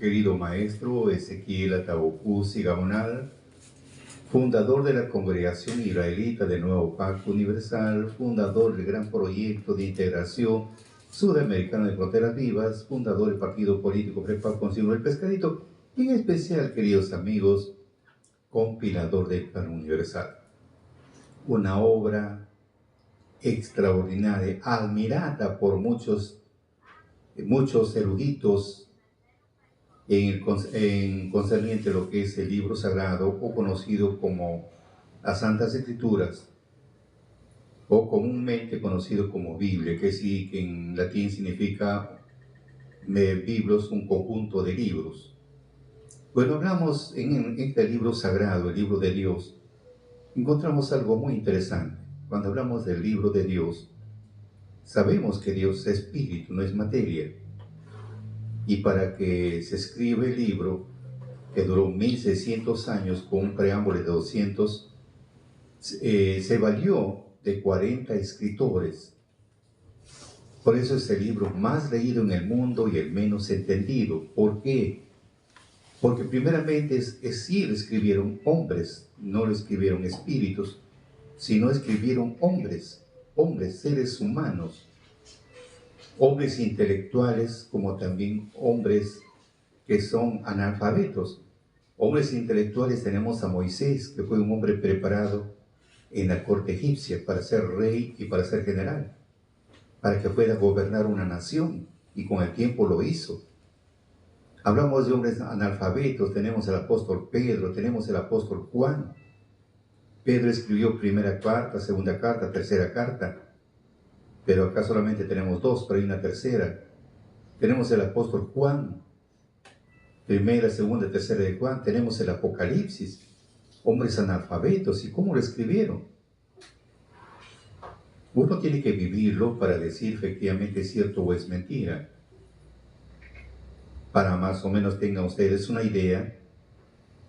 querido maestro Ezequiel Ataocusi Gamonal, fundador de la Congregación Israelita del Nuevo Pacto Universal, fundador del gran proyecto de integración sudamericana de fronteras vivas, fundador del partido político Prepaz Consigo del Pescadito, y en especial, queridos amigos, compilador del Plan Universal. Una obra extraordinaria, admirada por muchos eruditos en concerniente a lo que es el libro sagrado, o conocido como las Santas Escrituras, o comúnmente conocido como Biblia, que sí, que en latín significa biblos, un conjunto de libros. Cuando hablamos en este libro sagrado, el libro de Dios, encontramos algo muy interesante. Cuando hablamos del libro de Dios, sabemos que Dios es espíritu, no es materia. Y para que se escriba el libro, que duró 1600 años con un preámbulo de 200, se valió de 40 escritores. Por eso es el libro más leído en el mundo y el menos entendido. ¿Por qué? Porque primeramente sí lo escribieron hombres, no lo escribieron espíritus, sino escribieron hombres, seres humanos, hombres intelectuales, como también hombres que son analfabetos. Hombres intelectuales tenemos a Moisés, que fue un hombre preparado en la corte egipcia para ser rey y para ser general, para que pueda gobernar una nación, y con el tiempo lo hizo. Hablamos de hombres analfabetos, tenemos al apóstol Pedro, tenemos el apóstol Juan. Pedro escribió primera carta, segunda carta, tercera carta, pero acá solamente tenemos dos, pero hay una tercera. Tenemos el apóstol Juan, primera, segunda, tercera de Juan. Tenemos el Apocalipsis, hombres analfabetos. ¿Y cómo lo escribieron? Uno tiene que vivirlo para decir efectivamente es cierto o es mentira. Para más o menos tengan ustedes una idea,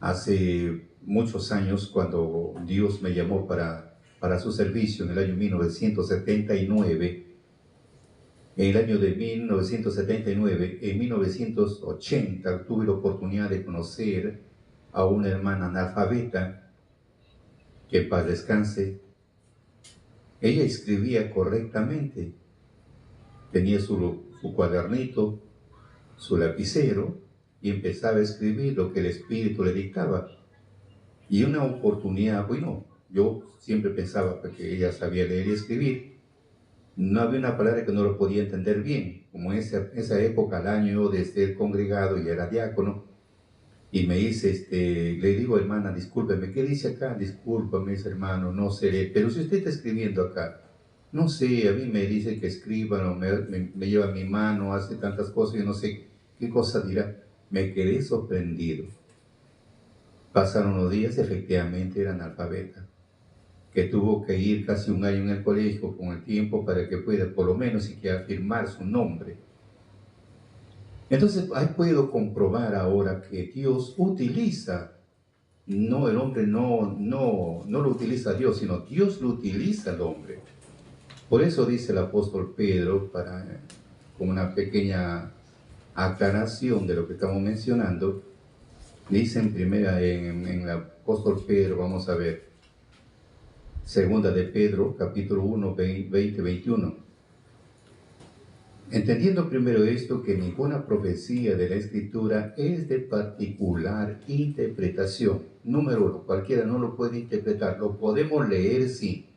hace muchos años, cuando Dios me llamó para su servicio en el año 1979, en el año de 1979, en 1980 tuve la oportunidad de conocer a una hermana analfabeta, que en paz descanse. Ella escribía correctamente, tenía su cuadernito, su lapicero, y empezaba a escribir lo que el Espíritu le dictaba. Y una oportunidad, bueno, yo siempre pensaba que ella sabía leer y escribir. No había una palabra que no lo podía entender bien. Como en esa época, al año de ser congregado, y era diácono, y me dice, le digo, hermana, discúlpeme, ¿qué dice acá? Discúlpame, hermano, no sé, pero si usted está escribiendo acá, no sé, a mí me dice que escriba, no, me lleva mi mano, hace tantas cosas, yo no sé qué cosa dirá. Me quedé sorprendido. Pasaron unos días, efectivamente era analfabeta, que tuvo que ir casi un año en el colegio con el tiempo para que pueda por lo menos siquiera firmar su nombre. Entonces ahí puedo comprobar ahora que Dios utiliza, no, el hombre no lo utiliza a Dios, sino Dios lo utiliza al hombre. Por eso dice el apóstol Pedro, con una pequeña aclaración de lo que estamos mencionando, dice en el apóstol Pedro, vamos a ver, segunda de Pedro, capítulo 1, 20, 21. Entendiendo primero esto, que ninguna profecía de la Escritura es de particular interpretación. Número uno, cualquiera no lo puede interpretar, lo podemos leer, sí.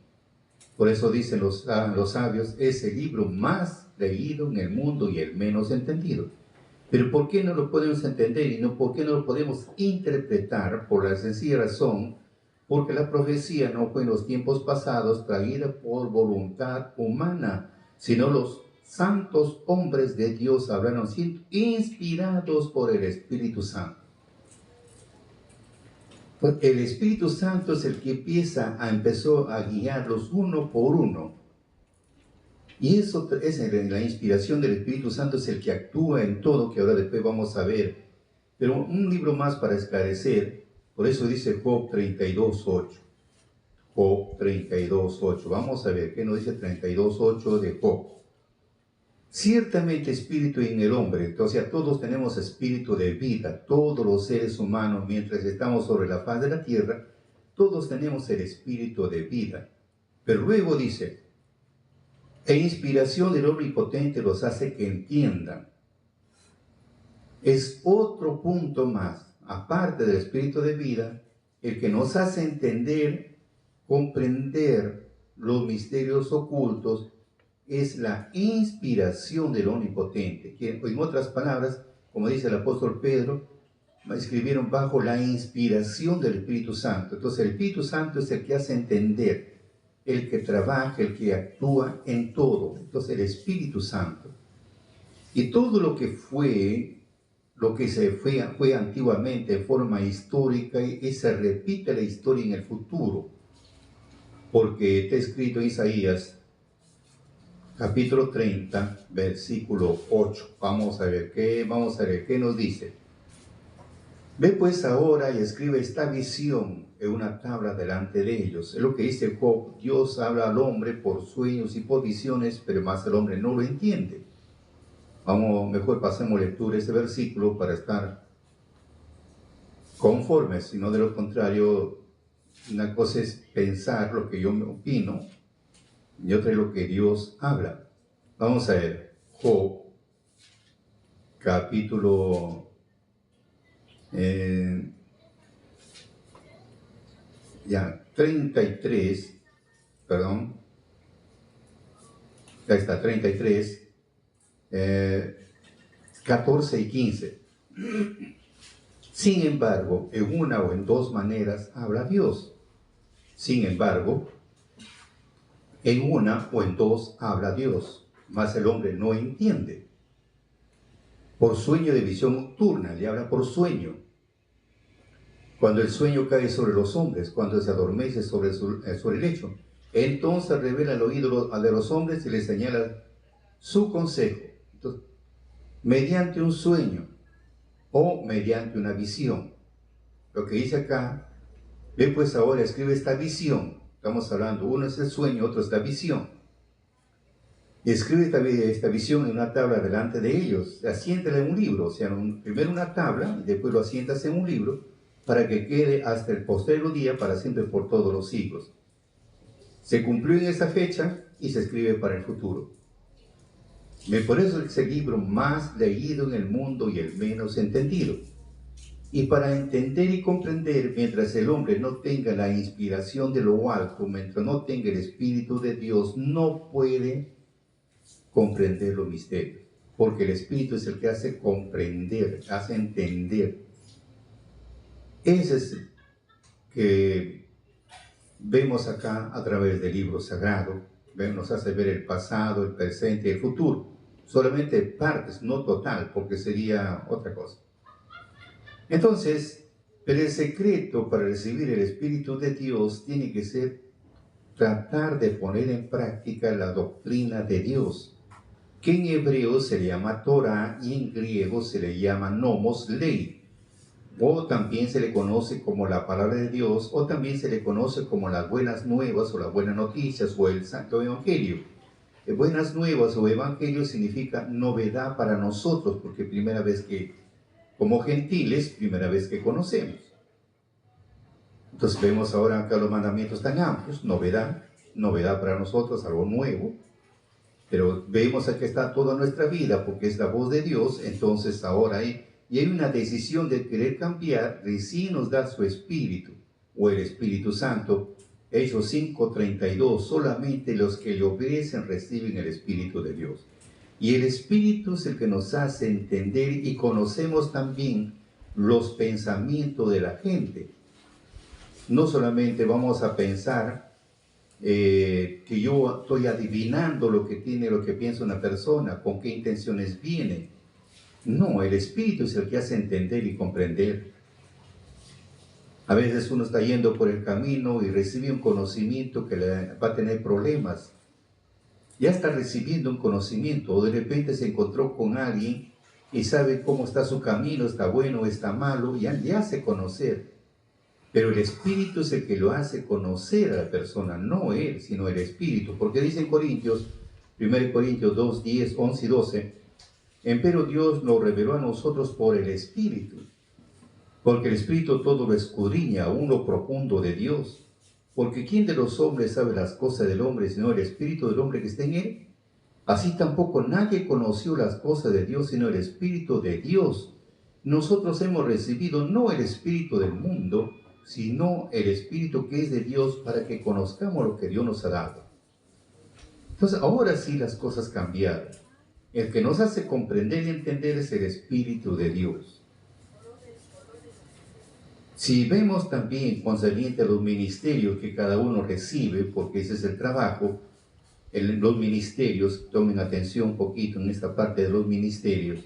Por eso dicen los sabios, es el libro más leído en el mundo y el menos entendido. Pero ¿por qué no lo podemos entender y por qué no lo podemos interpretar? Por la sencilla razón, porque la profecía no fue en los tiempos pasados traída por voluntad humana, sino los santos hombres de Dios hablaron siendo inspirados por el Espíritu Santo. Pues el Espíritu Santo es el que empezó a guiarlos uno por uno. Y eso es la inspiración del Espíritu Santo, es el que actúa en todo, que ahora después vamos a ver. Pero un libro más para esclarecer, por eso dice Job 32:8. Job 32:8. Vamos a ver qué nos dice 32:8 de Job. ciertamente espíritu en el hombre, o sea, todos tenemos espíritu de vida, todos los seres humanos, mientras estamos sobre la faz de la tierra, todos tenemos el espíritu de vida. Pero luego dice, e inspiración del Omnipotente los hace que entiendan. Es otro punto más, aparte del espíritu de vida, el que nos hace entender, comprender los misterios ocultos, es la inspiración del Omnipotente, que en otras palabras, como dice el apóstol Pedro, escribieron bajo la inspiración del Espíritu Santo. Entonces el Espíritu Santo es el que hace entender, el que trabaja, el que actúa en todo. Entonces el Espíritu Santo. Y todo lo que fue antiguamente en forma histórica, y se repite la historia en el futuro. Porque está escrito en Isaías, capítulo 30, versículo 8. Vamos a ver qué nos dice. Ve pues ahora y escribe esta visión en una tabla delante de ellos. Es lo que dice Job. Dios habla al hombre por sueños y por visiones, pero más el hombre no lo entiende. Mejor pasemos lectura de este versículo para estar conformes, sino de lo contrario, una cosa es pensar lo que yo me opino, y otra es lo que Dios habla. Vamos a ver, Job, capítulo 33, perdón, ya está, 33, 14 y 15. Sin embargo, en una o en dos maneras habla Dios. Sin embargo, en una o en dos habla Dios, mas el hombre no entiende. Por sueño de visión nocturna, le habla por sueño. Cuando el sueño cae sobre los hombres, cuando se adormece sobre el lecho, entonces revela el oído de los hombres y les señala su consejo. Entonces, mediante un sueño o mediante una visión. Lo que dice acá, ve pues ahora, escribe esta visión. Estamos hablando, uno es el sueño, otro es la visión. Y escribe esta visión en una tabla delante de ellos. Asiéntala en un libro, o sea, primero una tabla, y después lo asientas en un libro, para que quede hasta el postrero día, para siempre por todos los siglos. Se cumplió en esa fecha y se escribe para el futuro. Por eso es el libro más leído en el mundo y el menos entendido. Y para entender y comprender, mientras el hombre no tenga la inspiración de lo alto, mientras no tenga el Espíritu de Dios, no puede comprender los misterios. Porque el Espíritu es el que hace comprender, hace entender. Ese es que vemos acá a través del libro sagrado. Nos hace ver el pasado, el presente y el futuro. Solamente partes, no total, porque sería otra cosa. Entonces, pero el secreto para recibir el Espíritu de Dios tiene que ser tratar de poner en práctica la doctrina de Dios, que en hebreo se le llama Torah y en griego se le llama nomos, ley, o también se le conoce como la palabra de Dios, o también se le conoce como las buenas nuevas o las buenas noticias o el Santo Evangelio. Buenas nuevas o evangelio significa novedad para nosotros, porque primera vez que, como gentiles, primera vez que conocemos. Entonces vemos ahora acá los mandamientos tan amplios, novedad para nosotros, algo nuevo. Pero vemos aquí está toda nuestra vida, porque es la voz de Dios. Entonces ahora hay una decisión de querer cambiar, recién nos da su Espíritu, o el Espíritu Santo. Hechos 5:32, solamente los que le obedecen reciben el Espíritu de Dios. Y el Espíritu es el que nos hace entender y conocemos también los pensamientos de la gente. No solamente vamos a pensar que yo estoy adivinando lo que piensa una persona, con qué intenciones viene. No, el Espíritu es el que hace entender y comprender. A veces uno está yendo por el camino y recibe un conocimiento que le va a tener problemas. Ya está recibiendo un conocimiento, o de repente se encontró con alguien y sabe cómo está su camino, está bueno, está malo, ya le hace conocer. Pero el Espíritu es el que lo hace conocer a la persona, no él, sino el Espíritu. Porque dice en Corintios, 1 Corintios 2, 10, 11 y 12. Empero Dios lo reveló a nosotros por el Espíritu, porque el Espíritu todo lo escudriña, aún lo profundo de Dios. Porque ¿quién de los hombres sabe las cosas del hombre, sino el Espíritu del hombre que está en él? Así tampoco nadie conoció las cosas de Dios, sino el Espíritu de Dios. Nosotros hemos recibido no el Espíritu del mundo, sino el Espíritu que es de Dios, para que conozcamos lo que Dios nos ha dado. Entonces, ahora sí las cosas cambiaron. El que nos hace comprender y entender es el Espíritu de Dios. Si vemos también concerniente a los ministerios que cada uno recibe, porque ese es el trabajo, los ministerios, tomen atención un poquito en esta parte de los ministerios,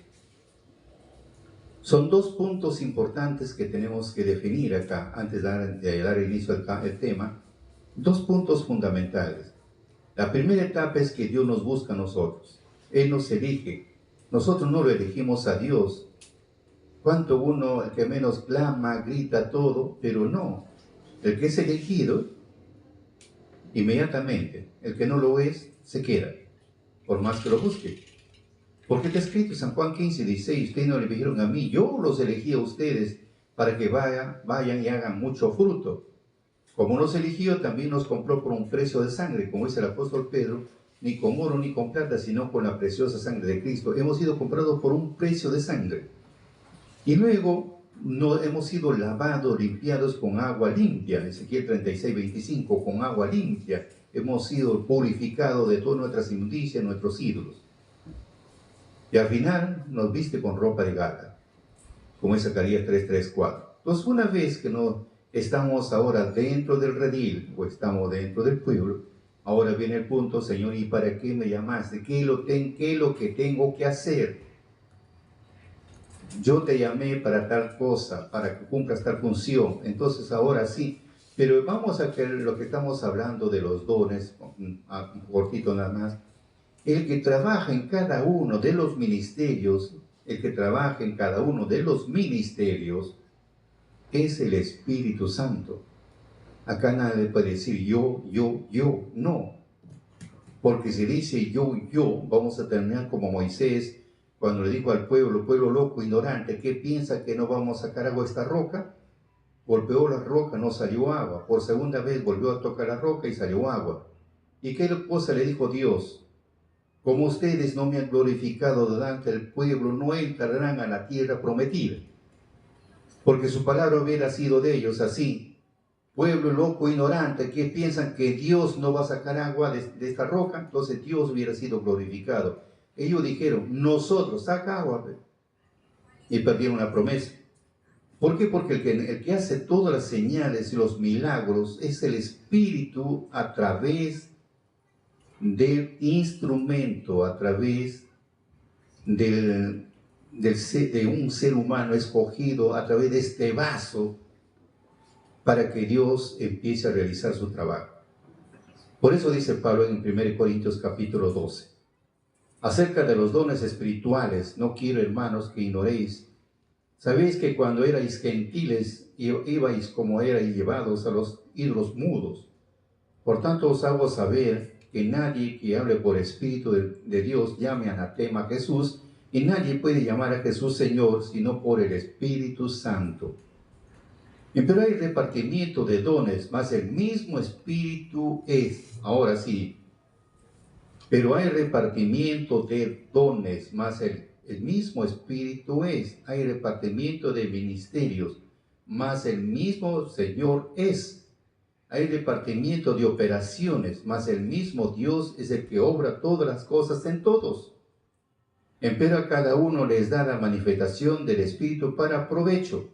son dos puntos importantes que tenemos que definir acá, antes de dar inicio al tema, dos puntos fundamentales. La primera etapa es que Dios nos busca a nosotros, Él nos elige, nosotros no lo elegimos a Dios. Cuanto uno, el que menos clama, grita todo, pero no, el que es elegido, inmediatamente, el que no lo es, se queda, por más que lo busque. Porque está escrito en San Juan 15, 16, ustedes no le eligieron a mí, yo los elegí a ustedes para que vayan y hagan mucho fruto. Como nos eligió, también nos compró por un precio de sangre, como dice el apóstol Pedro, ni con oro ni con plata, sino con la preciosa sangre de Cristo. Hemos sido comprados por un precio de sangre. Y luego hemos sido lavados, limpiados con agua limpia, Ezequiel 36, 25, con agua limpia. Hemos sido purificados de todas nuestras inmundicias, nuestros ídolos. Y al final nos viste con ropa de gala, como es Zacarías 3, 3, 4. Entonces, una vez que no estamos ahora dentro del redil, o estamos dentro del pueblo, ahora viene el punto, Señor, ¿y para qué me llamaste? ¿Qué es lo que tengo que hacer? Yo te llamé para tal cosa, para que cumplas tal función. Entonces, ahora sí. Pero vamos a ver lo que estamos hablando de los dones, un cortito nada más. El que trabaja en cada uno de los ministerios, es el Espíritu Santo. Acá nadie puede decir yo, no. Porque si dice yo, vamos a terminar como Moisés, cuando le dijo al pueblo loco, ignorante, ¿qué piensa que no vamos a sacar agua de esta roca? Golpeó la roca, no salió agua. Por segunda vez volvió a tocar la roca y salió agua. ¿Y qué cosa le dijo Dios? Como ustedes no me han glorificado delante del pueblo, no entrarán a la tierra prometida. Porque su palabra hubiera sido de ellos así. Pueblo loco, ignorante, que piensan que Dios no va a sacar agua de esta roca, entonces Dios hubiera sido glorificado. Ellos dijeron, nosotros, saca agua. Y perdieron la promesa. ¿Por qué? Porque el que hace todas las señales y los milagros es el Espíritu a través del instrumento, a través de un ser humano escogido, a través de este vaso, para que Dios empiece a realizar su trabajo. Por eso dice Pablo en 1 Corintios capítulo 12, acerca de los dones espirituales, no quiero, hermanos, que ignoréis. Sabéis que cuando erais gentiles, ibais como erais llevados a los ídolos mudos. Por tanto os hago saber que nadie que hable por Espíritu de Dios llame anatema a Jesús, y nadie puede llamar a Jesús Señor, sino por el Espíritu Santo. Pero hay repartimiento de dones, mas el mismo Espíritu es. Ahora sí. Pero hay repartimiento de dones, mas el mismo Espíritu es. Hay repartimiento de ministerios, mas el mismo Señor es. Hay repartimiento de operaciones, mas el mismo Dios es el que obra todas las cosas en todos. Empero a cada uno les da la manifestación del Espíritu para provecho.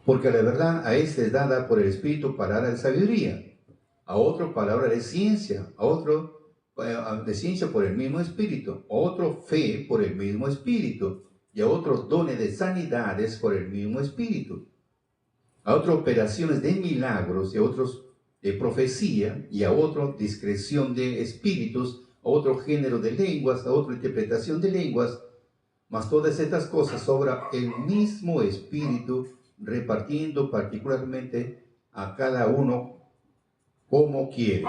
Porque la verdad a este es dada por el Espíritu palabra de sabiduría, a otro palabra de ciencia, a otro de ciencia por el mismo Espíritu, a otro fe por el mismo Espíritu, y a otros dones de sanidades por el mismo Espíritu, a otras operaciones de milagros, y a otros de profecía, y a otro discreción de espíritus, a otro género de lenguas, a otra interpretación de lenguas. Mas todas estas cosas obra el mismo Espíritu, repartiendo particularmente a cada uno como quiere.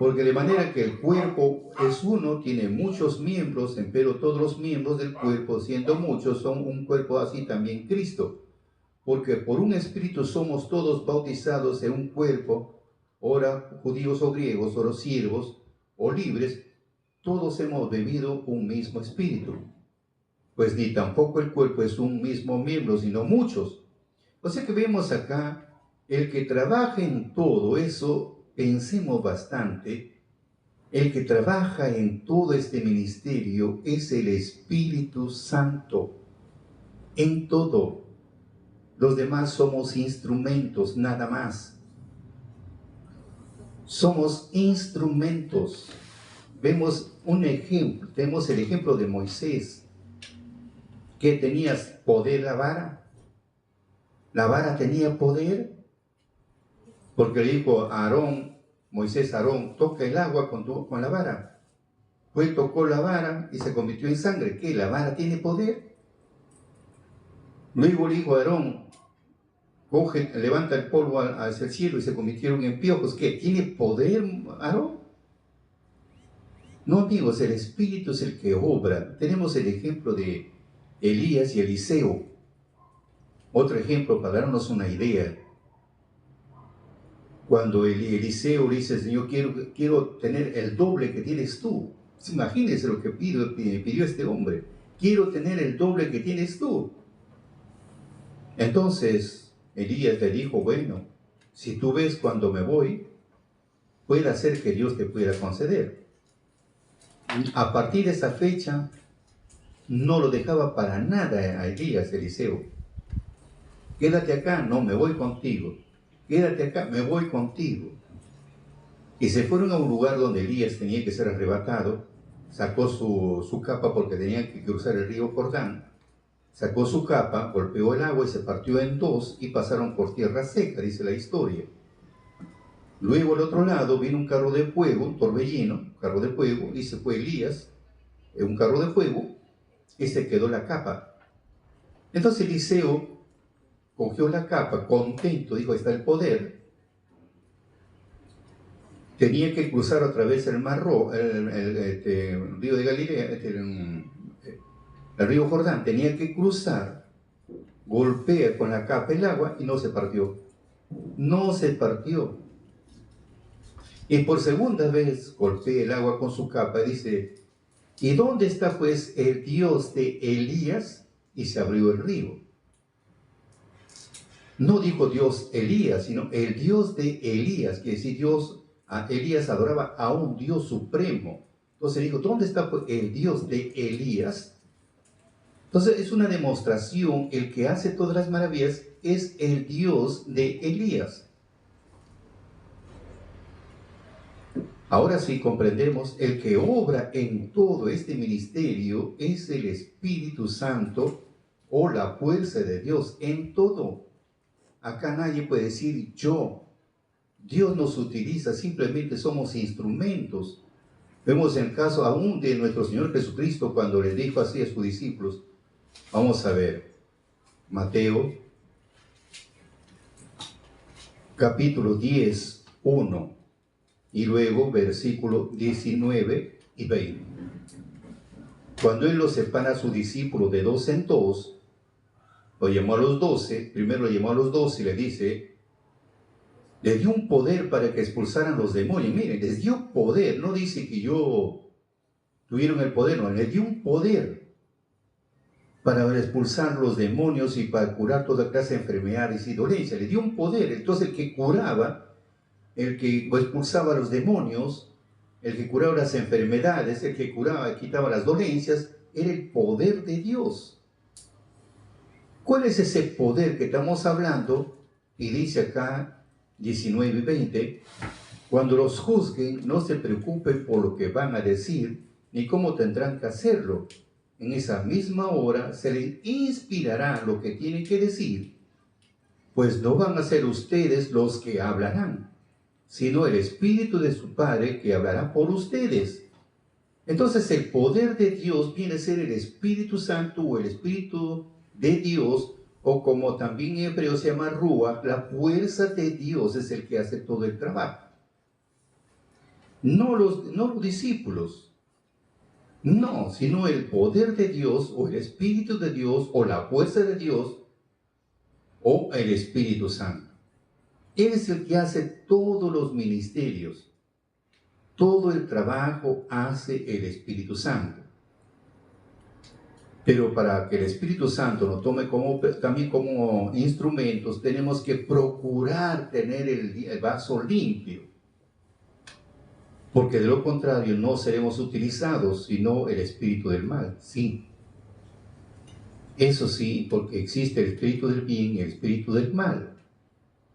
Porque de manera que el cuerpo es uno, tiene muchos miembros, pero todos los miembros del cuerpo, siendo muchos, son un cuerpo, así también Cristo. Porque por un espíritu somos todos bautizados en un cuerpo, ora judíos o griegos, ora siervos o libres, todos hemos bebido un mismo espíritu. Pues ni tampoco el cuerpo es un mismo miembro, sino muchos. O sea que vemos acá, el que trabaja en todo eso, pensemos bastante, el que trabaja en todo este ministerio es el Espíritu Santo, en todo. Los demás somos instrumentos, nada más. Somos instrumentos. Vemos un ejemplo, tenemos el ejemplo de Moisés, que tenía poder la vara. La vara tenía poder, porque le dijo a Aarón, Moisés, Aarón, toca el agua con la vara. Pues tocó la vara y se convirtió en sangre. ¿Qué? ¿La vara tiene poder? Luego le dijo a Aarón, levanta el polvo hacia el cielo y se convirtieron en piojos. ¿Qué? ¿Tiene poder Aarón? No, amigos, el Espíritu es el que obra. Tenemos el ejemplo de Elías y Eliseo. Otro ejemplo para darnos una idea. Cuando Eliseo le dice, Señor, quiero tener el doble que tienes tú. Imagínense lo que pidió este hombre. Quiero tener el doble que tienes tú. Entonces Elías le dijo, bueno, si tú ves cuando me voy, puede ser que Dios te pueda conceder. A partir de esa fecha, no lo dejaba para nada a Elías, Eliseo. Quédate acá, no, me voy contigo. Quédate acá, me voy contigo. Y se fueron a un lugar donde Elías tenía que ser arrebatado. Sacó su capa porque tenía que cruzar el río Jordán. Sacó su capa, golpeó el agua y se partió en dos y pasaron por tierra seca, dice la historia. Luego al otro lado vino un carro de fuego, un torbellino, un carro de fuego, y se fue Elías en un carro de fuego y se quedó la capa. Entonces Eliseo cogió la capa, contento, dijo, ahí está el poder. Tenía que cruzar otra vez el mar Rojo, el río de Galilea, el río Jordán, tenía que cruzar, golpea con la capa el agua y no se partió. No se partió. Y por segunda vez golpea el agua con su capa y dice, ¿y dónde está pues el Dios de Elías? Y se abrió el río. No dijo Dios Elías, sino el Dios de Elías, que si Elías adoraba a un Dios supremo. Entonces dijo, ¿dónde está pues el Dios de Elías? Entonces es una demostración, el que hace todas las maravillas es el Dios de Elías. Ahora sí comprendemos, el que obra en todo este ministerio es el Espíritu Santo o la fuerza de Dios en todo. Acá nadie puede decir yo. Dios nos utiliza, simplemente somos instrumentos. Vemos el caso aún de nuestro Señor Jesucristo cuando le dijo así a sus discípulos. Vamos a ver, Mateo, capítulo 10, 1, y luego versículo 19 y 20. Cuando Él los separa a sus discípulos de dos en dos, lo llamó a los 12, primero lo llamó a los 12 y le dice, le dio un poder para que expulsaran los demonios. Miren, les dio poder, no dice que tuvieron el poder, no, les dio un poder para expulsar los demonios y para curar toda clase de enfermedades y dolencias. Le dio un poder. Entonces el que curaba, el que expulsaba a los demonios, el que curaba las enfermedades, el que curaba, quitaba las dolencias, era el poder de Dios. ¿Cuál es ese poder que estamos hablando? Y dice acá 19 y 20, cuando los juzguen, no se preocupen por lo que van a decir, ni cómo tendrán que hacerlo. En esa misma hora se les inspirará lo que tienen que decir, pues no van a ser ustedes los que hablarán, sino el Espíritu de su Padre que hablará por ustedes. Entonces el poder de Dios viene a ser el Espíritu Santo o el Espíritu de Dios, o como también en hebreo se llama Ruach, la fuerza de Dios es el que hace todo el trabajo. no los discípulos, no, sino el poder de Dios o el Espíritu de Dios o la fuerza de Dios o el Espíritu Santo. Él es el que hace todos los ministerios, todo el trabajo hace el Espíritu Santo. Pero para que el Espíritu Santo nos tome también como instrumentos, tenemos que procurar tener el vaso limpio. Porque de lo contrario no seremos utilizados, sino el espíritu del mal, sí. Eso sí, porque existe el espíritu del bien y el espíritu del mal.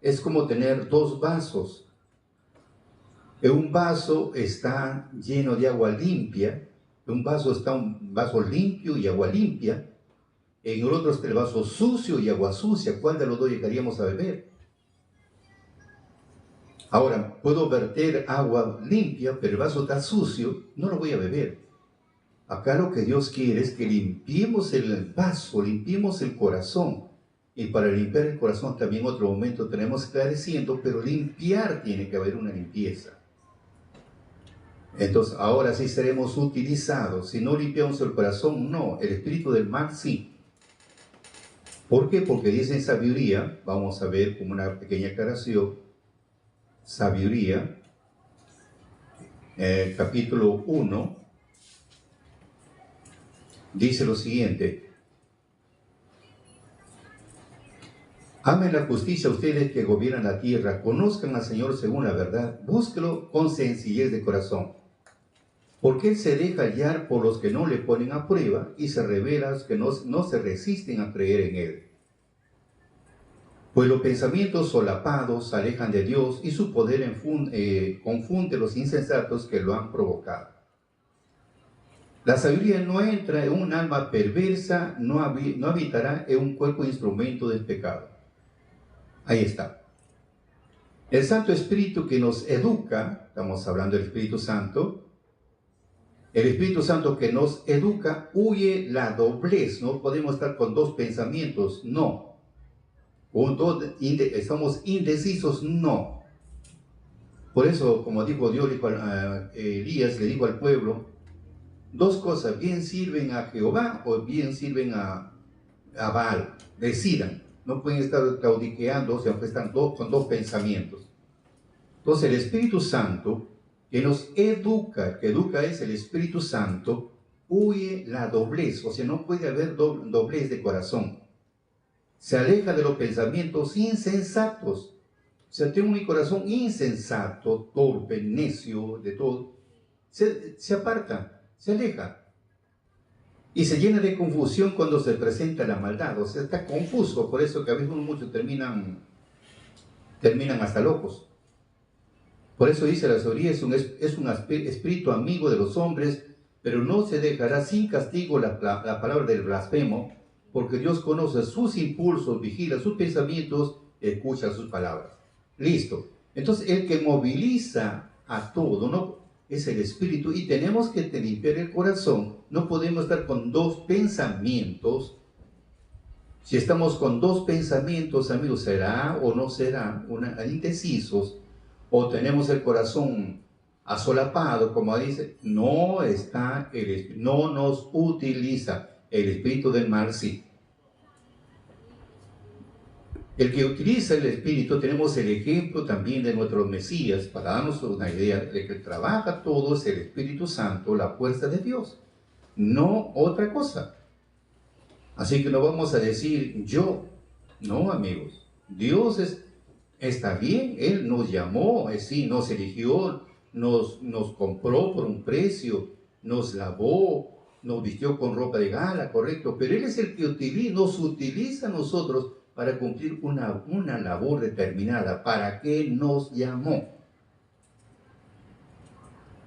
Es como tener dos vasos. En un vaso está lleno de agua limpia, en un vaso está un vaso limpio y agua limpia, en el otro está el vaso sucio y agua sucia. ¿Cuál de los dos llegaríamos a beber? Ahora, puedo verter agua limpia, pero el vaso está sucio, no lo voy a beber. Acá lo que Dios quiere es que limpiemos el vaso, limpiemos el corazón. Y para limpiar el corazón también en otro momento tenemos esclareciendo, pero limpiar tiene que haber una limpieza. Entonces, ahora sí seremos utilizados. Si no limpiamos el corazón, no. El espíritu del mal, sí. ¿Por qué? Porque dice en sabiduría, vamos a ver como una pequeña aclaración, sabiduría, capítulo 1, dice lo siguiente: amen la justicia ustedes que gobiernan la tierra, conozcan al Señor según la verdad, búsquelo con sencillez de corazón. Porque Él se deja hallar por los que no le ponen a prueba y se revela a los que no se resisten a creer en Él. Pues los pensamientos solapados se alejan de Dios y su poder confunde a los insensatos que lo han provocado. La sabiduría no entra en un alma perversa, no habitará en un cuerpo instrumento del pecado. Ahí está. El Santo Espíritu que nos educa, estamos hablando del Espíritu Santo, el Espíritu Santo que nos educa, huye la doblez. No podemos estar con dos pensamientos, no. Estamos indecisos, no. Por eso, como dijo Dios, Elías le dijo al pueblo, dos cosas, bien sirven a Jehová o bien sirven a Baal. Decidan, no pueden estar claudiqueando, aunque están con dos pensamientos. Entonces el Espíritu Santo que nos educa, que educa es el Espíritu Santo, huye la doblez, o sea, no puede haber doblez de corazón. Se aleja de los pensamientos insensatos. O sea, tengo mi corazón insensato, torpe, necio, de todo. Se aparta, se aleja. Y se llena de confusión cuando se presenta la maldad. O sea, está confuso. Por eso que a veces muchos terminan hasta locos. Por eso dice la sabiduría, es un espíritu amigo de los hombres, pero no se dejará sin castigo la palabra del blasfemo, porque Dios conoce sus impulsos, vigila sus pensamientos, escucha sus palabras. Listo. Entonces, el que moviliza a todo, ¿no?, es el espíritu, y tenemos que limpiar el corazón. No podemos estar con dos pensamientos. Si estamos con dos pensamientos, amigos, ¿será o no será? Indecisos, o tenemos el corazón asolapado, como dice, no está no nos utiliza. El espíritu del mal sí. El que utiliza el espíritu, tenemos el ejemplo también de nuestro Mesías, para darnos una idea de que trabaja todo es el Espíritu Santo, la fuerza de Dios, no otra cosa. Así que no vamos a decir yo, no, amigos. Dios está bien, Él nos llamó, sí, nos eligió, nos compró por un precio, nos lavó, nos vistió con ropa de gala, correcto, pero Él es el que nos utiliza a nosotros para cumplir una labor determinada. ¿Para qué nos llamó?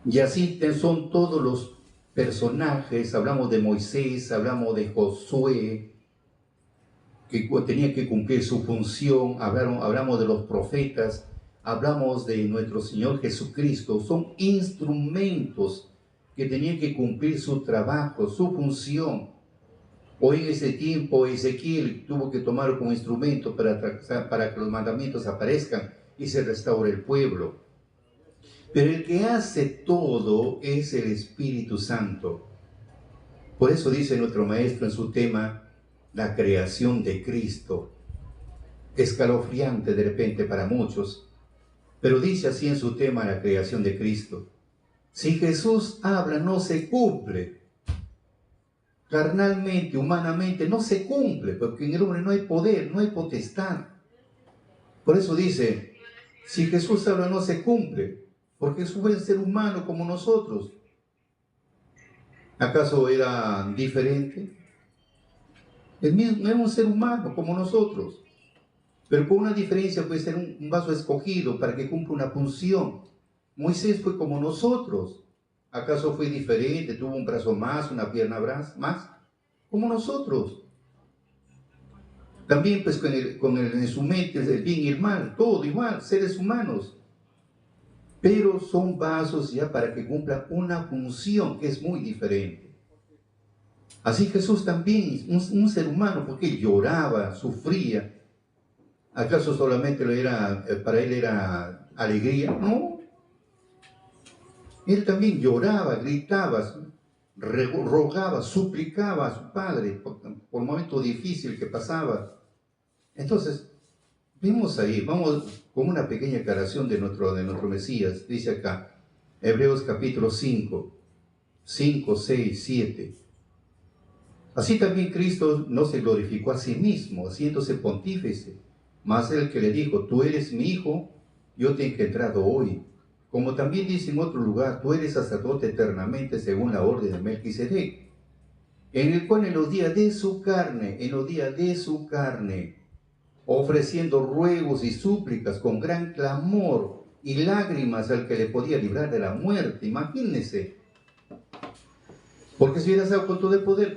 Y así son todos los personajes. Hablamos de Moisés, hablamos de Josué, que tenía que cumplir su función. Hablamos de los profetas, hablamos de nuestro Señor Jesucristo. Son instrumentos que tenían que cumplir su trabajo, su función. Hoy en ese tiempo Ezequiel tuvo que tomarlo como instrumento para que los mandamientos aparezcan y se restaure el pueblo. Pero el que hace todo es el Espíritu Santo. Por eso dice nuestro maestro en su tema, la creación de Cristo. Escalofriante de repente para muchos, pero dice así en su tema, la creación de Cristo. Si Jesús habla, no se cumple. Carnalmente, humanamente, no se cumple, porque en el hombre no hay poder, no hay potestad. Por eso dice, si Jesús habla, no se cumple, porque Jesús es un ser humano como nosotros. ¿Acaso era diferente? El mismo era un ser humano como nosotros, pero con una diferencia, puede ser un vaso escogido para que cumpla una función. Moisés fue como nosotros. ¿Acaso fue diferente? ¿Tuvo un brazo más, una pierna más? Como nosotros. También pues en su mente el bien y el mal, todo igual, seres humanos. Pero son vasos ya para que cumpla una función que es muy diferente. Así Jesús también, un ser humano, porque lloraba, sufría. ¿Acaso solamente para él era alegría? No. Él también lloraba, gritaba, rogaba, suplicaba a su Padre por el momento difícil que pasaba. Entonces, vemos ahí, vamos con una pequeña aclaración de nuestro Mesías. Dice acá, Hebreos capítulo 5, 6, 7. Así también Cristo no se glorificó a sí mismo, haciéndose pontífice, mas el que le dijo, tú eres mi hijo, yo te he engendrado hoy. Como también dice en otro lugar, tú eres sacerdote eternamente según la orden de Melquisedec, en el cual en los días de su carne, ofreciendo ruegos y súplicas con gran clamor y lágrimas al que le podía librar de la muerte. Imagínense, porque si hubiera estado con todo el poder,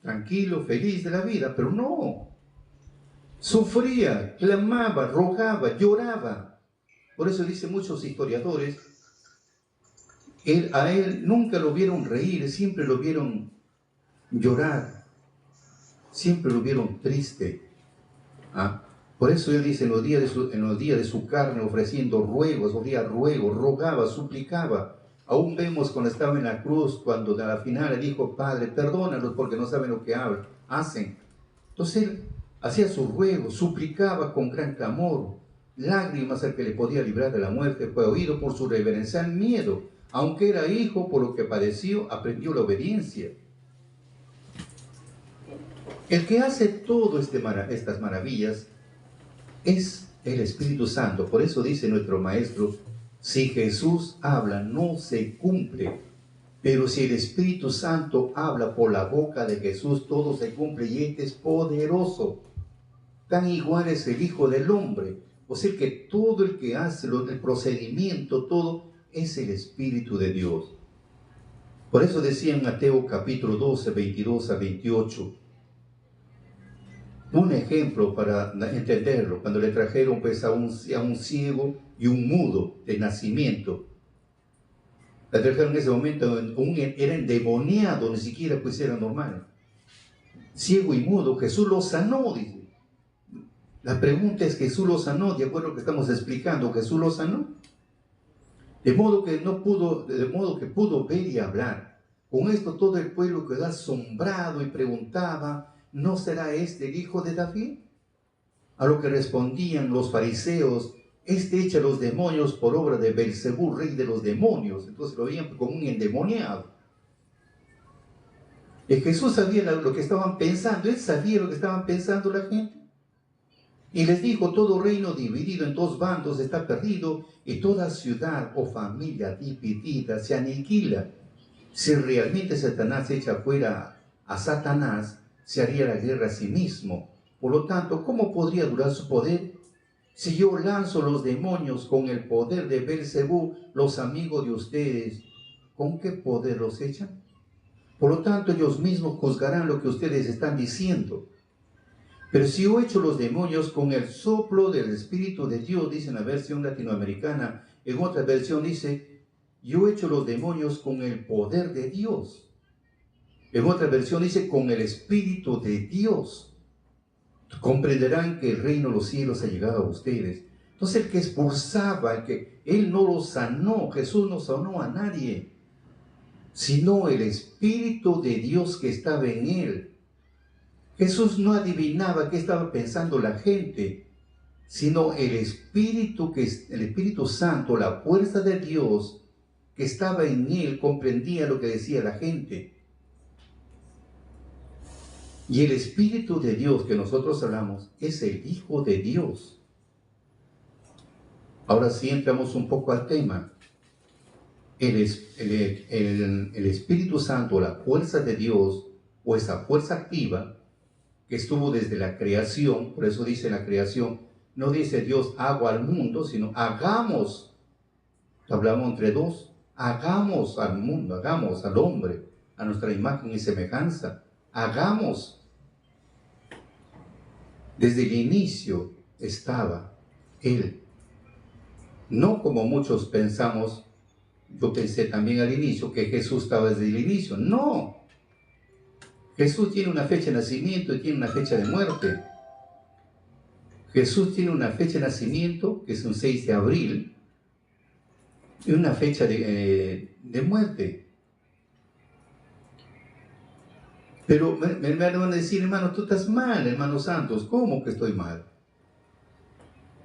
tranquilo, feliz de la vida, pero no. Sufría, clamaba, rogaba, lloraba. Por eso dicen muchos historiadores, a él nunca lo vieron reír, siempre lo vieron llorar, siempre lo vieron triste. ¿Ah? Por eso él dice, en los días de su carne, ofreciendo ruegos, rogaba, suplicaba. Aún vemos cuando estaba en la cruz, cuando a la final le dijo, Padre, perdónalos porque no saben lo que hacen. Entonces él hacía sus ruegos, suplicaba con gran clamor, lágrimas al que le podía librar de la muerte. Fue oído por su reverencial miedo. Aunque era hijo, por lo que padeció, aprendió la obediencia. El que hace todas estas maravillas es el Espíritu Santo. Por eso dice nuestro Maestro, si Jesús habla, no se cumple. Pero si el Espíritu Santo habla por la boca de Jesús, todo se cumple y este es poderoso. Tan igual es el Hijo del Hombre. O sea que todo el que hace el procedimiento, todo es el Espíritu de Dios. Por eso decía en Mateo capítulo 12, 22 a 28, un ejemplo para entenderlo, cuando le trajeron pues a un ciego y un mudo de nacimiento. Le trajeron en ese momento, era endemoniado, ni siquiera pues era normal. Ciego y mudo, Jesús lo sanó, dice. La pregunta es, ¿Jesús lo sanó? De acuerdo a lo que estamos explicando, ¿Jesús lo sanó? De modo que pudo ver y hablar. Con esto todo el pueblo quedó asombrado y preguntaba, ¿no será este el hijo de David? A lo que respondían los fariseos, este echa a los demonios por obra de Belcebú, rey de los demonios. Entonces lo veían como un endemoniado. Y Jesús sabía lo que estaban pensando, él sabía lo que estaban pensando la gente. Y les dijo, todo reino dividido en dos bandos está perdido, y toda ciudad o familia dividida se aniquila. Si realmente Satanás echa fuera a Satanás, se haría la guerra a sí mismo. Por lo tanto, ¿cómo podría durar su poder? Si yo lanzo los demonios con el poder de Belcebú, los amigos de ustedes, ¿con qué poder los echan? Por lo tanto, ellos mismos juzgarán lo que ustedes están diciendo. Pero si yo echo los demonios con el soplo del Espíritu de Dios, dice en la versión latinoamericana, en otra versión dice, yo echo los demonios con el poder de Dios. En otra versión dice, con el Espíritu de Dios. Comprenderán que el reino de los cielos ha llegado a ustedes. Entonces el que expulsaba, Él no lo sanó, Jesús no sanó a nadie, sino el Espíritu de Dios que estaba en Él. Jesús no adivinaba qué estaba pensando la gente, sino el Espíritu Santo, la fuerza de Dios que estaba en Él, comprendía lo que decía la gente. Y el Espíritu de Dios que nosotros hablamos es el Hijo de Dios. Ahora sí entramos un poco al tema. El Espíritu Santo, la fuerza de Dios, o esa fuerza activa, que estuvo desde la creación, por eso dice la creación, no dice Dios hago al mundo, sino hagamos, hablamos entre dos, hagamos al mundo, hagamos al hombre, a nuestra imagen y semejanza, hagamos. Desde el inicio estaba Él. No como muchos pensamos, yo pensé también al inicio que Jesús estaba desde el inicio. No. Jesús tiene una fecha de nacimiento y tiene una fecha de muerte. Jesús tiene una fecha de nacimiento, que es un 6 de abril, y una fecha de muerte. Pero me van a decir, hermano, tú estás mal, hermanos santos. ¿Cómo que estoy mal?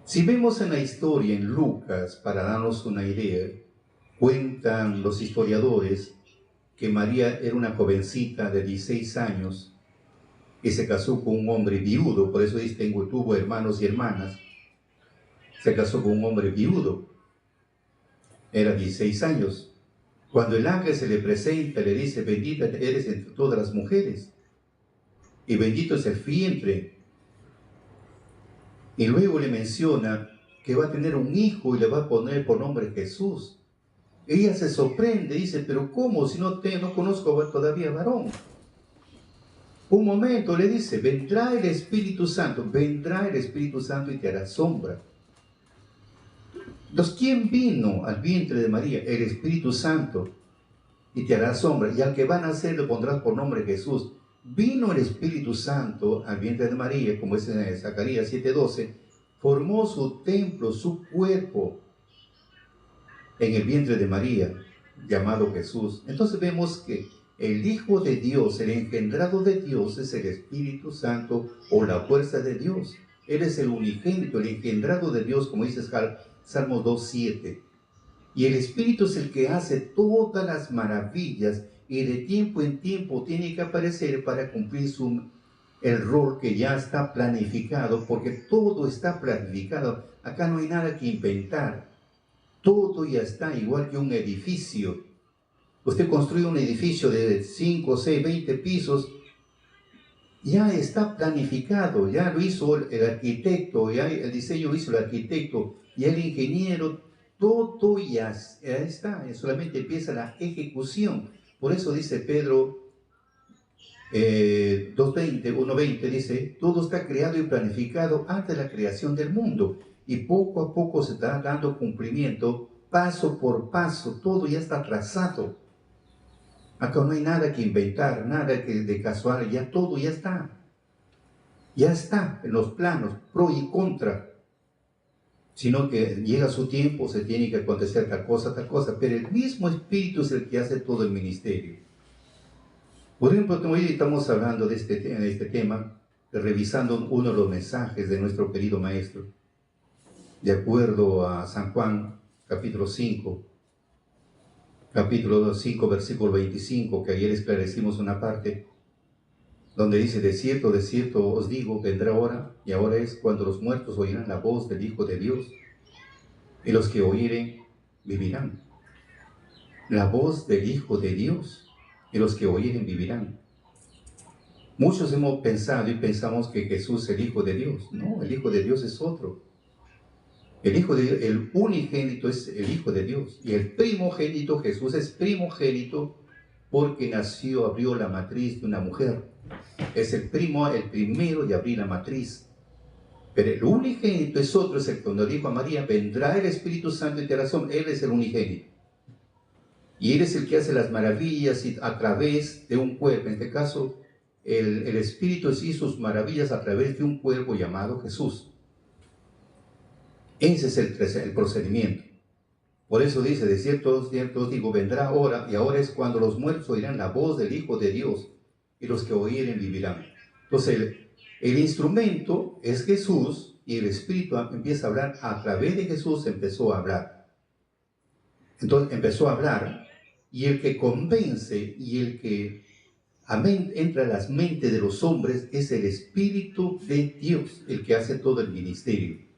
Si vemos en la historia, en Lucas, para darnos una idea, cuentan los historiadores que María era una jovencita de 16 años que se casó con un hombre viudo, por eso dice, tuvo hermanos y hermanas, se casó con un hombre viudo, era 16 años. Cuando el ángel se le presenta, le dice, bendita eres entre todas las mujeres, y bendito es el vientre. Y luego le menciona que va a tener un hijo y le va a poner por nombre Jesús. Ella se sorprende, dice, pero ¿cómo? Si no conozco todavía varón. Un momento, le dice, vendrá el Espíritu Santo y te hará sombra. Entonces, ¿quién vino al vientre de María? El Espíritu Santo, y te hará sombra, y al que va a nacer le pondrás por nombre Jesús. Vino el Espíritu Santo al vientre de María, como es en Zacarías 7:12, formó su templo, su cuerpo, en el vientre de María, llamado Jesús. Entonces vemos que el Hijo de Dios, el engendrado de Dios, es el Espíritu Santo o la fuerza de Dios. Él es el unigénito, el engendrado de Dios, como dice Salmos 2:7. Y el Espíritu es el que hace todas las maravillas y de tiempo en tiempo tiene que aparecer para cumplir el rol que ya está planificado, porque todo está planificado. Acá no hay nada que inventar. Todo ya está, igual que un edificio. Usted construye un edificio de 5, 6, 20 pisos, ya está planificado, ya lo hizo el arquitecto, ya el diseño lo hizo el arquitecto, y el ingeniero, todo ya está, solamente empieza la ejecución. Por eso dice Pedro 1:20, dice, todo está creado y planificado antes de la creación del mundo, y poco a poco se está dando cumplimiento, paso por paso, todo ya está trazado. Acá no hay nada que inventar, nada que de casual, ya todo ya está en los planos, pro y contra, sino que llega su tiempo, se tiene que acontecer tal cosa, pero el mismo Espíritu es el que hace todo el ministerio. Por ejemplo, hoy estamos hablando de este tema, revisando uno de los mensajes de nuestro querido maestro, de acuerdo a San Juan, capítulo 5, versículo 25, que ayer esclarecimos una parte, donde dice, de cierto os digo, vendrá hora, y ahora es cuando los muertos oirán la voz del Hijo de Dios, y los que oyeren vivirán. La voz del Hijo de Dios, y los que oyeren vivirán. Muchos hemos pensado y pensamos que Jesús es el Hijo de Dios. No, el Hijo de Dios es otro. El unigénito es el Hijo de Dios. Y el primogénito, Jesús es primogénito porque abrió la matriz de una mujer. Es el primero de abrir la matriz. Pero el unigénito es otro, es el cuando dijo a María, vendrá el Espíritu Santo y te hará sombra. Él es el unigénito. Y Él es el que hace las maravillas a través de un cuerpo. En este caso, el Espíritu hizo sus maravillas a través de un cuerpo llamado Jesús. Ese es el procedimiento. Por eso dice, de cierto os digo, vendrá hora, y ahora es cuando los muertos oirán la voz del Hijo de Dios, y los que oyeren vivirán. Entonces, el instrumento es Jesús, y el Espíritu empieza a hablar. A través de Jesús empezó a hablar. Entonces empezó a hablar, y el que convence y el que entra a las mentes de los hombres es el Espíritu de Dios, el que hace todo el ministerio.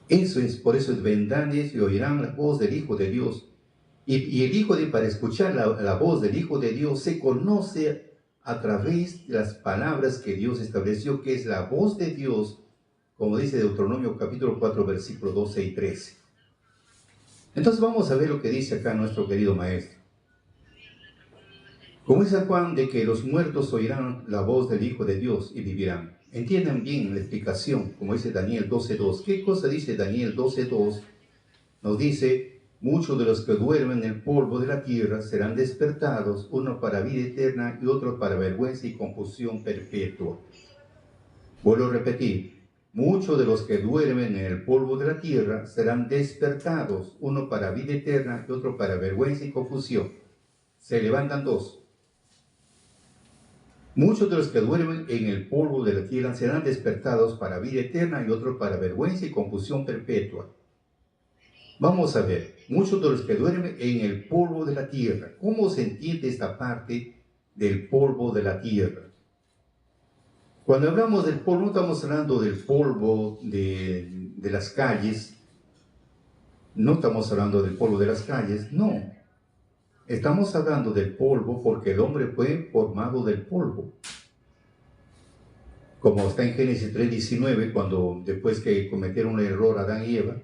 Eso es, por eso vendrán y oirán la voz del Hijo de Dios. Y el Hijo para escuchar la voz del Hijo de Dios se conoce a través de las palabras que Dios estableció, que es la voz de Dios, como dice Deuteronomio capítulo 4, versículos 12 y 13. Entonces vamos a ver lo que dice acá nuestro querido maestro. Como dice Juan, de que los muertos oirán la voz del Hijo de Dios y vivirán. Entiendan bien la explicación, como dice Daniel 12.2. ¿Qué cosa dice Daniel 12.2? Nos dice, muchos de los que duermen en el polvo de la tierra serán despertados, uno para vida eterna y otro para vergüenza y confusión perpetua. Vuelvo a repetir, muchos de los que duermen en el polvo de la tierra serán despertados, uno para vida eterna y otro para vergüenza y confusión. Se levantan dos. Muchos de los que duermen en el polvo de la tierra serán despertados para vida eterna y otros para vergüenza y confusión perpetua. Vamos a ver, muchos de los que duermen en el polvo de la tierra. ¿Cómo se entiende esta parte del polvo de la tierra? Cuando hablamos del polvo, no estamos hablando del polvo de las calles, no estamos hablando del polvo de las calles, no. Estamos hablando del polvo porque el hombre fue formado del polvo. Como está en Génesis 3:19, cuando después que cometieron un error Adán y Eva,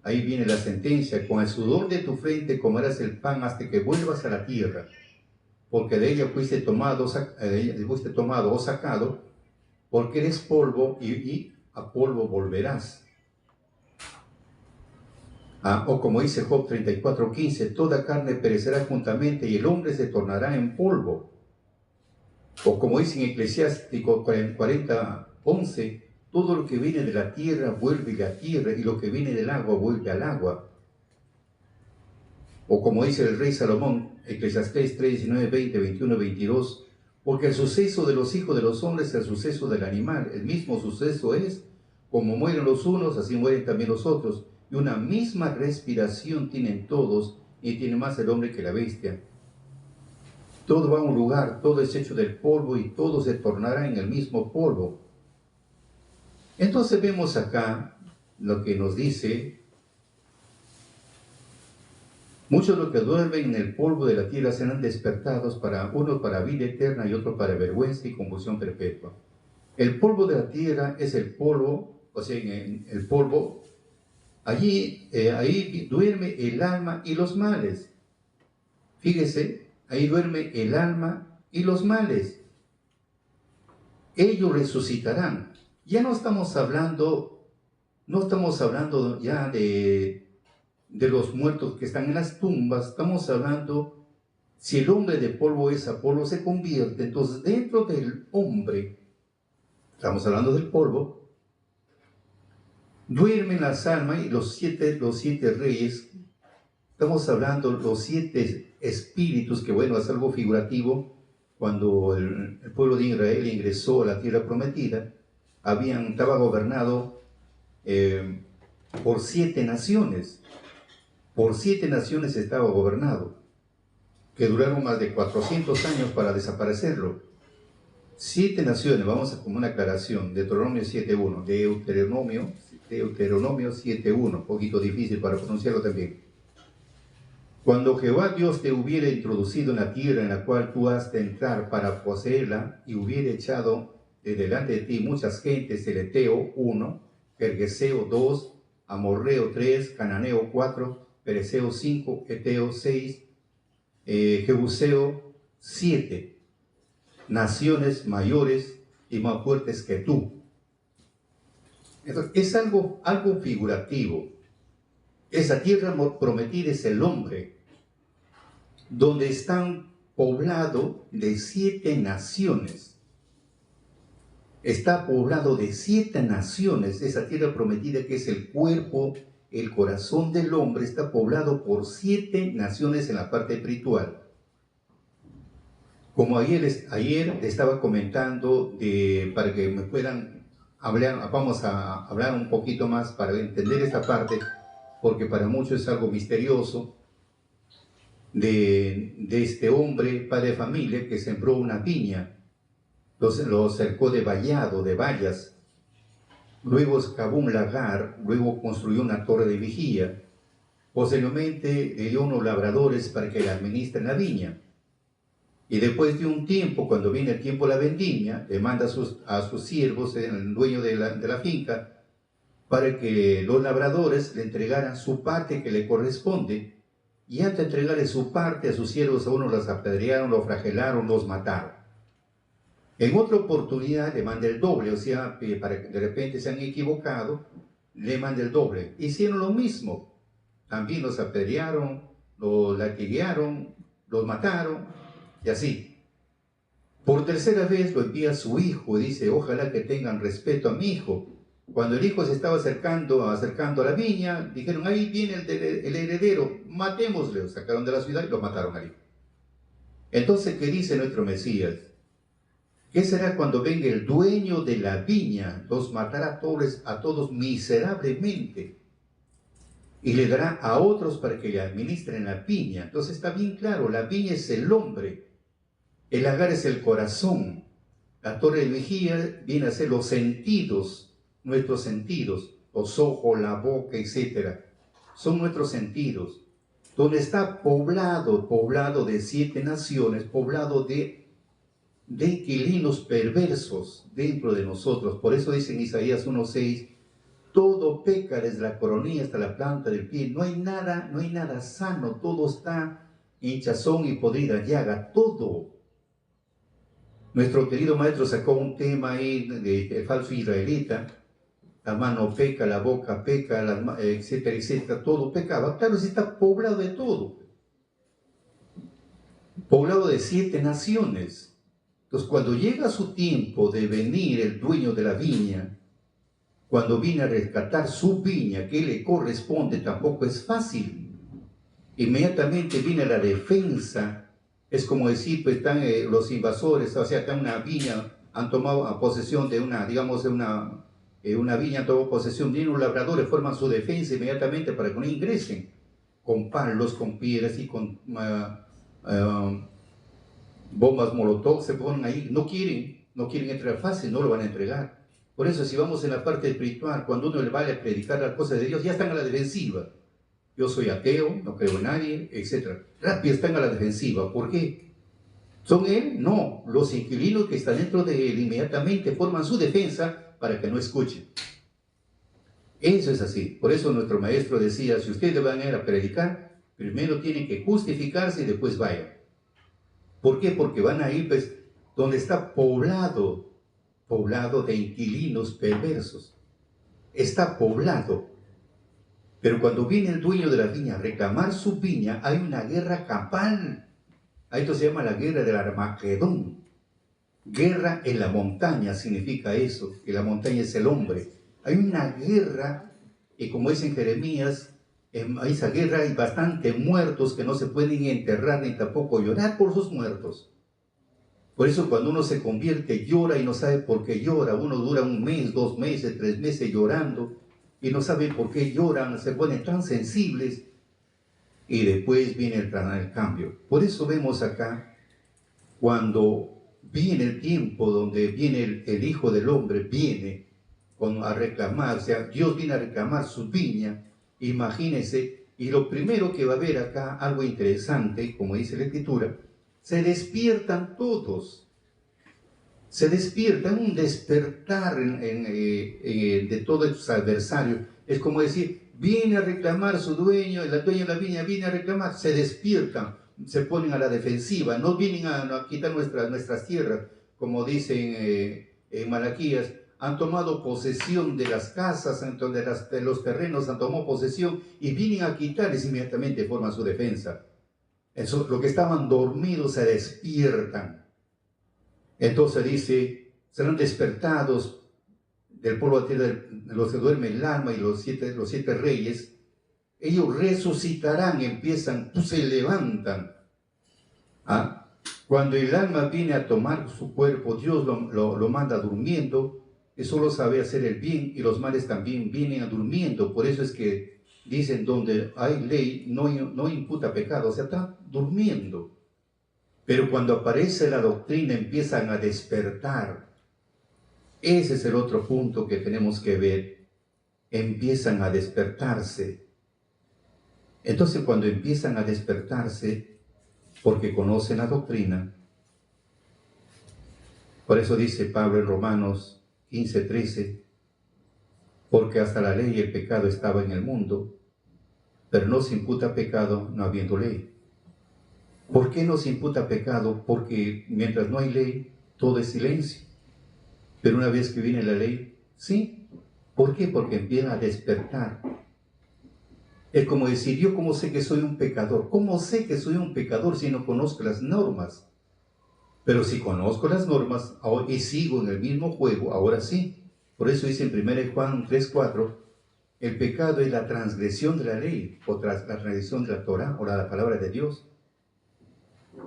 ahí viene la sentencia, con el sudor de tu frente comerás el pan hasta que vuelvas a la tierra, porque de ella fuiste tomado o sacado, porque eres polvo y a polvo volverás. O como dice Job 34:15, toda carne perecerá juntamente y el hombre se tornará en polvo. O como dice en Eclesiástico 40:11, todo lo que viene de la tierra vuelve a la tierra y lo que viene del agua vuelve al agua. O como dice el rey Salomón, Eclesiastés 3:19, 20, 21, 22, porque el suceso de los hijos de los hombres es el suceso del animal. El mismo suceso es, como mueren los unos, así mueren también los otros. Y una misma respiración tienen todos, y tiene más el hombre que la bestia. Todo va a un lugar, todo es hecho del polvo y todo se tornará en el mismo polvo. Entonces vemos acá lo que nos dice, muchos de los que duermen en el polvo de la tierra serán despertados, uno para vida eterna y otro para vergüenza y confusión perpetua. El polvo de la tierra es el polvo, o sea, en el polvo, ahí duerme el alma y los males. Fíjese, ahí duerme el alma y los males. Ellos resucitarán. Ya no estamos hablando ya de los muertos que están en las tumbas. Estamos hablando, si el hombre de polvo es a polvo se convierte, entonces dentro del hombre, estamos hablando del polvo, duermen las almas y los siete reyes. Estamos hablando los 7 espíritus, que bueno, es algo figurativo. Cuando el pueblo de Israel ingresó a la tierra prometida, estaba gobernado por 7 naciones. Por 7 naciones estaba gobernado, que duraron más de 400 años para desaparecerlo. 7 naciones, vamos a como una aclaración, Deuteronomio 7.1, Deuteronomio 7.1, poquito difícil para pronunciarlo también. Cuando Jehová Dios te hubiera introducido en la tierra en la cual tú has de entrar para poseerla, y hubiera echado de delante de ti muchas gentes, el Eteo 1, Gergeseo 2, Amorreo 3, Cananeo 4, Pereceo 5, Eteo 6, Jebuseo 7, naciones mayores y más fuertes que tú. Entonces, es algo figurativo. Esa tierra prometida es el hombre, donde están poblados de 7 naciones. está poblado de 7 naciones. Esa tierra prometida, que es el cuerpo, el corazón del hombre, está poblado por 7 naciones en la parte espiritual. Como ayer estaba comentando, para que me puedan hablar, vamos a hablar un poquito más para entender esta parte, porque para muchos es algo misterioso, de este hombre, padre de familia, que sembró una viña, lo cercó de vallado, de vallas, luego excavó un lagar, luego construyó una torre de vigía, posteriormente le dio unos labradores para que le administren la viña. Y después de un tiempo, cuando viene el tiempo de la vendimia, le manda a sus siervos, el dueño de la finca, para que los labradores le entregaran su parte que le corresponde. Y antes de entregarle su parte a sus siervos, a unos los apedrearon, los flagelaron, los mataron. En otra oportunidad le manda el doble, o sea, para que de repente se han equivocado, le manda el doble. Hicieron lo mismo. También los apedrearon, los latiguearon, los mataron, y así. Por tercera vez lo envía a su hijo, dice, ojalá que tengan respeto a mi hijo. Cuando el hijo se estaba acercando a la viña, dijeron, ahí viene el heredero, matémosle. Lo sacaron de la ciudad y lo mataron al hijo. Entonces, ¿qué dice nuestro Mesías? ¿Qué será cuando venga el dueño de la viña? Los matará a todos miserablemente y le dará a otros para que le administren la viña. Entonces está bien claro, la viña es el hombre, el lagar es el corazón, la torre de vigía viene a ser los sentidos, nuestros sentidos, los ojos, la boca, etc. Son nuestros sentidos, donde está poblado de 7 naciones, poblado de inquilinos perversos dentro de nosotros. Por eso dice en Isaías 1:6, todo peca desde la coronilla hasta la planta del pie. No hay nada sano, todo está hinchazón y podrida llaga, todo. Nuestro querido maestro sacó un tema ahí del falso israelita, la mano peca, la boca peca, etcétera, etcétera, todo pecaba. Claro, sí está poblado de todo, poblado de 7 naciones. Entonces, cuando llega su tiempo de venir el dueño de la viña, cuando viene a rescatar su viña que le corresponde, tampoco es fácil. Inmediatamente viene la defensa. Es como decir, pues están los invasores, o sea, están una viña, han tomado posesión de una, digamos, de una viña, han tomado posesión, vienen los labradores, forman su defensa inmediatamente para que no ingresen, con palos, con piedras y con bombas molotov, se ponen ahí, no quieren entrar fácil, no lo van a entregar. Por eso, si vamos en la parte espiritual, cuando uno le vale a predicar las cosas de Dios, ya están a la defensiva. Yo soy ateo, no creo en nadie, etc. Rápido están a la defensiva. ¿Por qué? ¿Son él? No. Los inquilinos que están dentro de él inmediatamente forman su defensa para que no escuchen. Eso es así. Por eso nuestro maestro decía, si ustedes van a ir a predicar, primero tienen que justificarse y después vayan. ¿Por qué? Porque van a ir, pues, donde está poblado de inquilinos perversos. Está poblado. Pero cuando viene el dueño de la viña a reclamar su viña, hay una guerra campal. Esto se llama la guerra del Armagedón. Guerra en la montaña significa eso, que la montaña es el hombre. Hay una guerra, y como dice en Jeremías, en esa guerra hay bastantes muertos que no se pueden enterrar ni tampoco llorar por sus muertos. Por eso cuando uno se convierte llora y no sabe por qué llora. Uno dura 1 mes, 2 meses, 3 meses llorando y no sabe por qué lloran, se ponen tan sensibles y después viene el cambio. Por eso vemos acá, cuando viene el tiempo donde viene el Hijo del Hombre, viene a reclamar, o sea, Dios viene a reclamar su viña, imagínense, y lo primero que va a haber acá, algo interesante, como dice la Escritura, se despiertan todos, se despiertan, un despertar de todos estos adversarios. Es como decir, viene a reclamar su dueño, el dueño de la viña viene a reclamar, se despiertan, se ponen a la defensiva, no vienen a quitar nuestras tierras, como dicen en Malaquías, han tomado posesión de las casas, de los terrenos, han tomado posesión y vienen a quitarles, inmediatamente forman su defensa. Eso, los que estaban dormidos se despiertan. Entonces dice, serán despertados del polvo de tierra, de los que duerme el alma y los siete reyes. Ellos resucitarán, empiezan, se levantan. ¿Ah? Cuando el alma viene a tomar su cuerpo, Dios lo manda durmiendo, que solo sabe hacer el bien, y los males también vienen a durmiendo. Por eso es que dicen, donde hay ley, no imputa pecado, o sea, está durmiendo. Pero cuando aparece la doctrina, empiezan a despertar. Ese es el otro punto que tenemos que ver. Empiezan a despertarse. Entonces, cuando empiezan a despertarse, porque conocen la doctrina, por eso dice Pablo en Romanos 15:13, porque hasta la ley el pecado estaba en el mundo, pero no se imputa pecado no habiendo ley. ¿Por qué no se imputa pecado? Porque mientras no hay ley, todo es silencio. Pero una vez que viene la ley, sí. ¿Por qué? Porque empieza a despertar. Es como decir, ¿yo cómo sé que soy un pecador? ¿Cómo sé que soy un pecador si no conozco las normas? Pero si conozco las normas y sigo en el mismo juego, ahora sí. Por eso dice en 1 Juan 3:4, el pecado es la transgresión de la ley, o la transgresión de la Torah, o la palabra de Dios.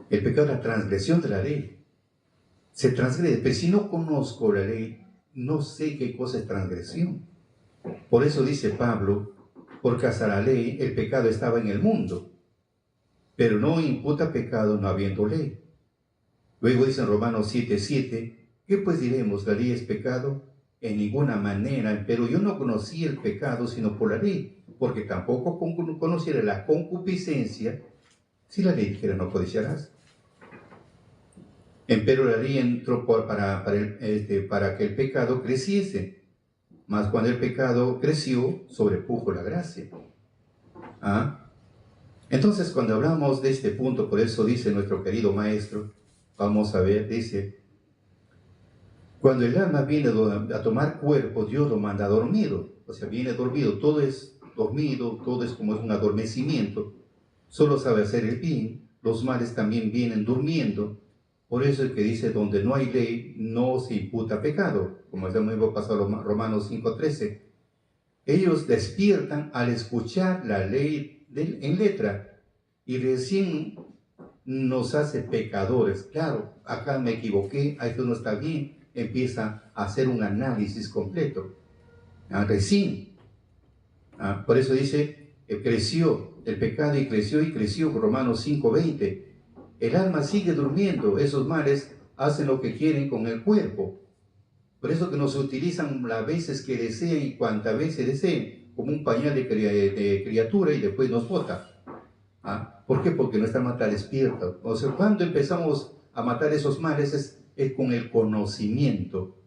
El pecado es la transgresión de la ley. Se transgrede, pero si no conozco la ley, no sé qué cosa es transgresión. Por eso dice Pablo, porque hasta la ley el pecado estaba en el mundo, pero no imputa pecado no habiendo ley. Luego dice en Romanos 7:7, ¿qué pues diremos? ¿La ley es pecado? En ninguna manera, pero yo no conocí el pecado sino por la ley, porque tampoco conociera la concupiscencia si la ley dijera no codiciarás. Empero la ley entró para que el pecado creciese, mas cuando el pecado creció, sobrepujo la gracia. ¿Ah? Entonces, cuando hablamos de este punto, por eso dice nuestro querido maestro, vamos a ver, dice, cuando el alma viene a tomar cuerpo, Dios lo manda dormido, o sea, viene dormido, todo es dormido, todo es como un adormecimiento, solo sabe hacer el bien, los males también vienen durmiendo. Por eso es que dice, donde no hay ley, no se imputa pecado, como es el mismo pasado Romanos 5:13. Ellos despiertan al escuchar la ley en letra, y recién nos hace pecadores. Claro, acá me equivoqué, esto no está bien, empieza a hacer un análisis completo. Recién. Por eso dice, creció el pecado y creció, Romanos 5:20. El alma sigue durmiendo, esos males hacen lo que quieren con el cuerpo. Por eso que nos utilizan las veces que deseen y cuantas veces deseen, como un pañal de criatura y después nos bota. ¿Por qué? Porque nuestra alma está despierta. O sea, cuando empezamos a matar esos males es con el conocimiento.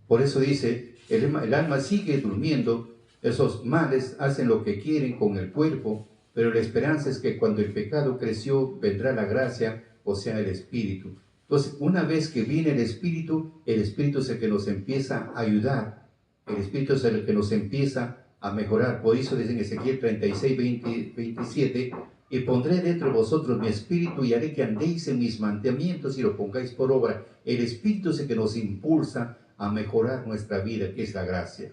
Por eso dice, el alma sigue durmiendo, esos males hacen lo que quieren con el cuerpo, pero la esperanza es que cuando el pecado creció, vendrá la gracia, o sea, el Espíritu. Entonces, una vez que viene el Espíritu es el que nos empieza a ayudar, el Espíritu es el que nos empieza a mejorar. Por eso dice en Ezequiel 36:27, y pondré dentro de vosotros mi espíritu y haré que andéis en mis mandamientos y lo pongáis por obra. El Espíritu es el que nos impulsa a mejorar nuestra vida, que es la gracia.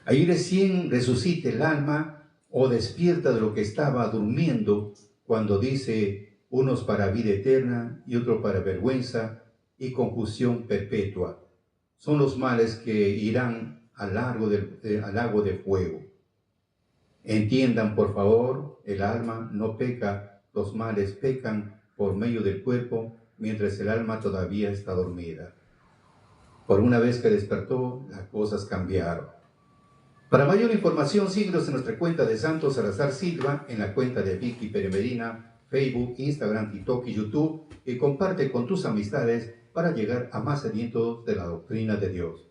Ahí recién resucita el alma o despierta de lo que estaba durmiendo, cuando dice, unos para vida eterna y otros para vergüenza y confusión perpetua. Son los males que irán al lago de fuego. Entiendan, por favor, el alma no peca, los males pecan por medio del cuerpo, mientras el alma todavía está dormida. Por una vez que despertó, las cosas cambiaron. Para mayor información, síguenos en nuestra cuenta de Santo Salazar Silva, en la cuenta de Vicky Pérez Medina, Facebook, Instagram, TikTok y YouTube, y comparte con tus amistades para llegar a más sedientos de la doctrina de Dios.